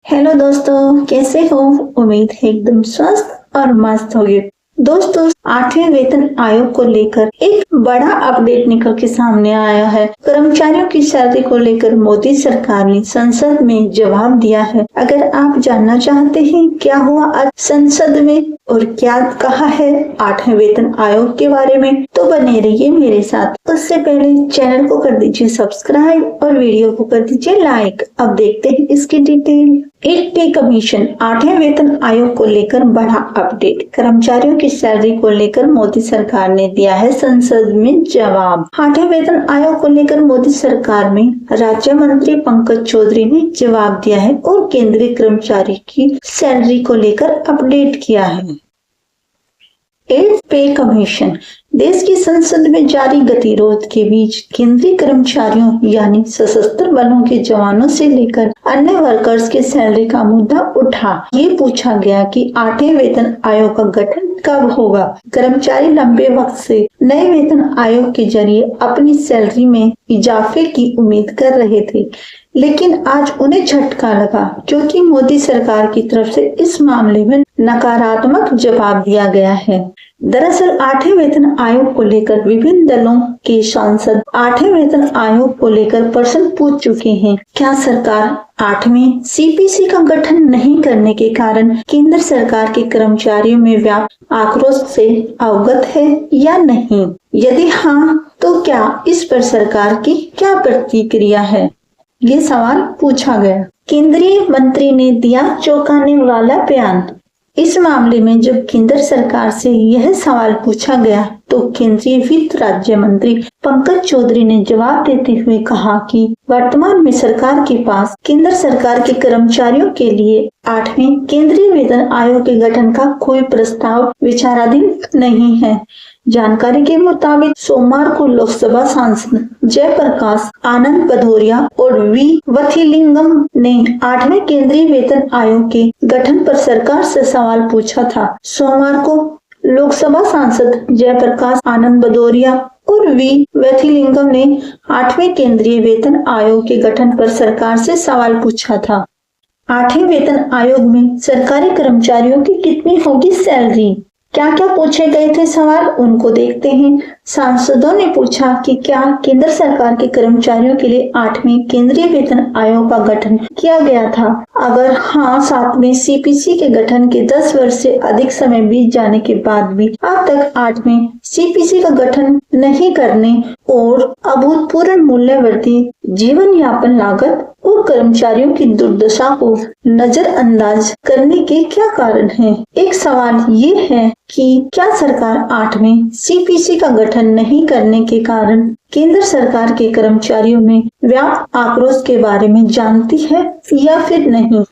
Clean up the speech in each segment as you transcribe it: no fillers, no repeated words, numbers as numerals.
Hello दोस्तों, कैसे हो? उम्मीद है एकदम स्वस्थ और मस्त होगे। दोस्तों, 8वें वेतन आयोग को लेकर एक बड़ा अपडेट निकल के सामने आया है। कर्मचारियों की सैलरी को लेकर मोदी सरकार ने संसद में जवाब दिया है। अगर आप जानना चाहते हैं क्या हुआ आज संसद में और क्या कहा है 8वें वेतन आयोग के बारे में, तो बने रहिए मेरे साथ। उससे पहले चैनल को कर दीजिए सब्सक्राइब और वीडियो को कर दीजिए लाइक। अब देखते हैं इसकी डिटेल। एक पे कमीशन 8वें वेतन आयोग को लेकर बड़ा अपडेट। कर्मचारियों की सैलरी को लेकर मोदी सरकार ने दिया है संसद में जवाब। 8वें वेतन आयोग को लेकर मोदी सरकार में राज्य मंत्री पंकज चौधरी ने जवाब दिया है और केंद्रीय कर्मचारी की सैलरी को लेकर अपडेट किया है। 8 पे कमीशन देश की संसद में जारी गतिरोध के बीच केंद्रीय कर्मचारियों यानी सशस्त्र बलों के जवानों से लेकर अन्य वर्कर्स की सैलरी का मुद्दा उठा। ये पूछा गया कि 8वें वेतन आयोग का गठन कब होगा। कर्मचारी लंबे वक्त से नए वेतन आयोग के जरिए अपनी सैलरी में इजाफे की उम्मीद कर रहे थे, लेकिन आज उन्हें झटका लगा क्योंकि मोदी सरकार की तरफ से इस मामले में नकारात्मक जवाब दिया गया है। दरअसल 8वें वेतन आयोग को लेकर विभिन्न दलों के सांसद 8वें वेतन आयोग को लेकर प्रश्न पूछ चुके हैं। क्या सरकार 8वें सीपीसी का गठन नहीं करने के कारण केंद्र सरकार के कर्मचारियों में व्यापक आक्रोश से अवगत है या नहीं? यदि हाँ, तो क्या इस पर सरकार की क्या प्रतिक्रिया है? ये सवाल पूछा गया। केंद्रीय मंत्री ने दिया चौंकाने वाला बयान। इस मामले में जब केंद्र सरकार से यह सवाल पूछा गया तो केंद्रीय वित्त राज्य मंत्री पंकज चौधरी ने जवाब देते हुए कहा कि वर्तमान में सरकार के पास केंद्र सरकार के कर्मचारियों के लिए 8वें केंद्रीय वेतन आयोग के गठन का कोई प्रस्ताव विचाराधीन नहीं है। जानकारी के मुताबिक सोमवार को लोकसभा सांसद जयप्रकाश आनंद भदौरिया और वी वथिलिंगम ने 8वें केंद्रीय वेतन आयोग के गठन पर सरकार से सवाल पूछा था। सोमवार को लोकसभा सांसद जयप्रकाश आनंद भदौरिया और वी वथिलिंगम ने 8वें केंद्रीय वेतन आयोग के गठन पर सरकार से सवाल पूछा था। 8वें वेतन आयोग में सरकारी कर्मचारियों की कितनी होगी सैलरी? क्या क्या पूछे गए थे सवाल, उनको देखते हैं। सांसदों ने पूछा कि क्या केंद्र सरकार के कर्मचारियों के लिए 8वें केंद्रीय वेतन आयोग का गठन किया गया था? अगर हाँ, 7वें सीपीसी के गठन के 10 वर्ष से अधिक समय बीत जाने के बाद भी अब तक 8वें सीपीसी का गठन नहीं करने और अभूतपूर्व मूल्यवर्धी जीवन यापन लागत और कर्मचारियों की दुर्दशा को नजरअंदाज करने के क्या कारण हैं? एक सवाल ये है कि क्या सरकार 8वें सीपीसी का गठन नहीं करने के कारण केंद्र सरकार के कर्मचारियों में व्यापक आक्रोश के बारे में जानती है या फिर नहीं?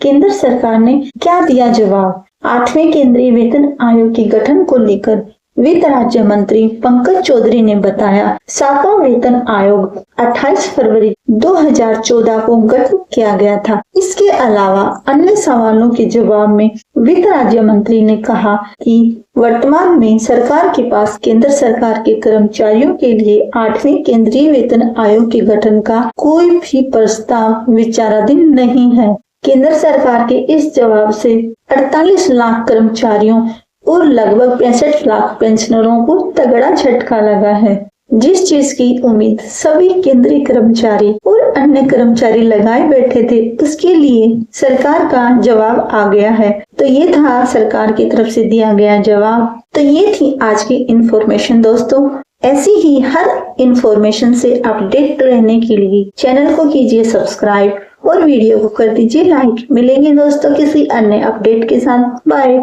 केंद्र सरकार ने क्या दिया जवाब? 8वें केंद्रीय वेतन आयोग के गठन को लेकर वित्त राज्य मंत्री पंकज चौधरी ने बताया 7वां वेतन आयोग 28 फरवरी 2014 को गठन किया गया था। इसके अलावा अन्य सवालों के जवाब में वित्त राज्य मंत्री ने कहा कि वर्तमान में सरकार के पास केंद्र सरकार के कर्मचारियों के लिए 8वें केंद्रीय वेतन आयोग के गठन का कोई भी प्रस्ताव विचाराधीन नहीं है। केंद्र सरकार के इस जवाब से 48 लाख कर्मचारियों और लगभग 65 लाख पेंशनरों को तगड़ा झटका लगा है। जिस चीज की उम्मीद सभी केंद्रीय कर्मचारी और अन्य कर्मचारी लगाए बैठे थे, उसके लिए सरकार का जवाब आ गया है। तो ये था सरकार की तरफ से दिया गया जवाब। तो ये थी आज की इन्फॉर्मेशन दोस्तों। ऐसी ही हर इन्फॉर्मेशन से अपडेट रहने के लिए चैनल को कीजिए सब्सक्राइब और वीडियो को कर दीजिए लाइक। मिलेंगे दोस्तों किसी अन्य अपडेट के साथ। बाय।